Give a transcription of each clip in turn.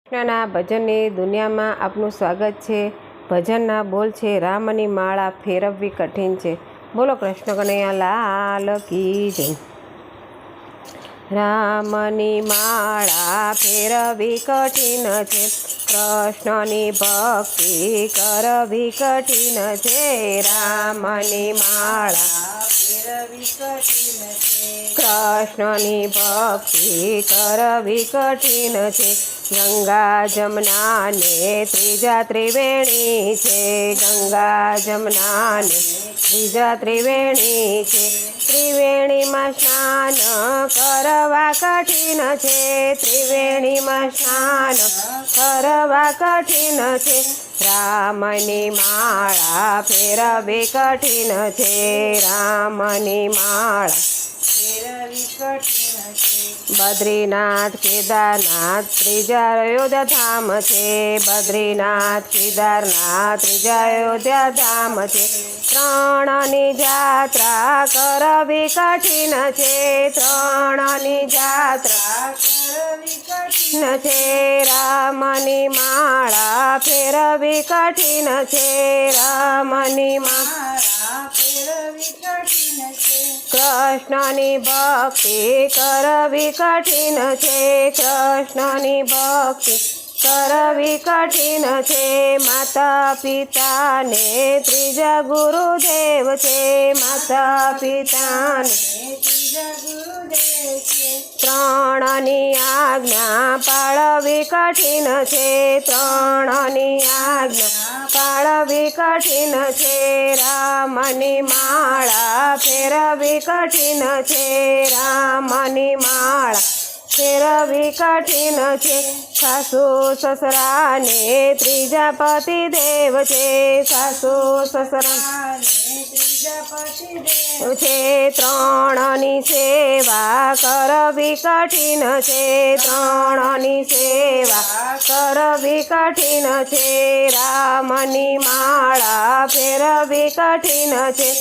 કૃષ્ણના ભજનની દુનિયામાં આપનું સ્વાગત છે। ભજનના બોલ છે, રામની માળા ફેરવવી કઠિન છે। બોલો કૃષ્ણ કનૈયા લાલ કી જય। રામની માળા ફેરવવી કઠિન છે, કૃષ્ણની ભક્તિ કરવી કઠિન છે। રામની માળા ફેરવવી કઠિન છે, કૃષ્ણની ભક્તિ કરવી કઠિન છે। ગંગા જમના ને ત્રીજા ત્રિવેણી છે, ગંગા જમના ને ત્રીજા ત્રિવેણી છે। ત્રિવેણીમાં સ્નાન કરવા કઠિન છે, ત્રિવેણીમાં સ્નાન કરવા કઠિન છે। રામની માળા ફેરવવી કઠિન છે, રામની માળા ફેરવવી કઠિન છે। બદ્રીનાથ કેદારનાથ ત્રીજા અયોધ્યા ધામ છે, બદ્રીનાથ કેદારનાથ ત્રીજા અયોધ્યા ધામ છે। ત્રણની જાત્રા કરવી કઠિન છે, ત્રણની જાત્રા કરવી કઠિન છે। રામની માળા ફેરવવી કઠિન છે, રામની માળા ફેરવવી કઠિન છે। કૃષ્ણની ભક્તિ કરવી કઠિન છે, કૃષ્ણની ભક્તિ કરવી કઠિન છે। માતા પિતાને ત્રીજા ગુરુદેવ છે, માતા પિતાને ત્રીજા ગુરુદેવ છે। ત્રણની આજ્ઞા પાળવી કઠિન છે, ત્રણની આજ્ઞા પાળવી કઠિન છે। રામની માળા ફેરવવી કઠિન છે, રામની માળા ફેરવવી કઠિન છે। સાસુ સસરાને ત્રીજા પતિદેવ છે, સાસુ સસરાને ત્રીજા પતિદેવ છે। ત્રણની સેવા કરવી કઠિન છે, ત્રણની સેવા કરવી કઠિન છે। રામની માળા ફેરવવી કઠિન છે,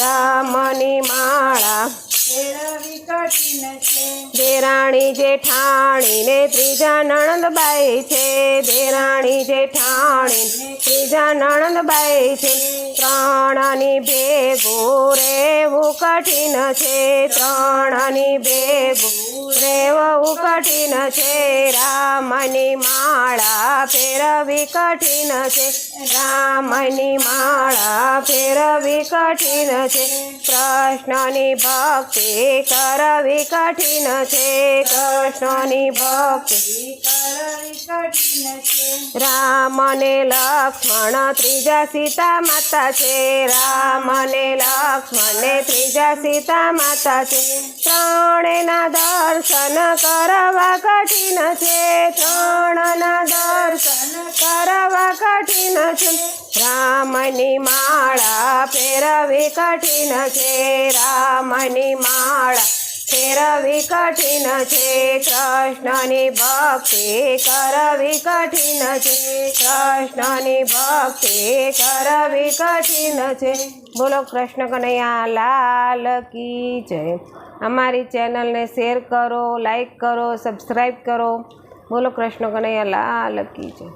રામની માળા ફેરવવી કઠિન છે। દેરાણી જેઠાણીને ત્રીજા નણંદબાઈ છે, દેરાણી જેઠાણી ત્રીજા નણંદબાઈ છે। ત્રણની ભેગું રહેવું કઠિન છે, ત્રણની ભેગું રહેવું કઠિન છે। રામની માળા ફેરવવી કઠિન છે, રામની માળા ફેરવવી કઠિન છે। કૃષ્ણની ભક્તિ કરવી કઠિન છે, કૃષ્ણની ભક્તિ કરવી કઠિન છે। રામ ને લક્ષ્મણ ત્રીજા સીતા માતા છે, રામ ને લક્ષ્મણ ત્રીજા સીતા માતા છે। ત્રણેના દર્શન કરવા કઠિન છે, ત્રણના દર્શન કરવા કઠિન છે। રામની માળા ફેરવવી કઠિન છે, રામની માળા ફેરવવી કઠિન છે। કૃષ્ણની ભક્તિ કરવી કઠિન છે, કૃષ્ણની ભક્તિ કરવી કઠિન છે। બોલો કૃષ્ણ કનૈયા લાલ કી જય। અમારી ચેનલને શેર કરો, લાઈક કરો, સબસ્ક્રાઈબ કરો। બોલો કૃષ્ણ કનૈયા લાલ કી જય।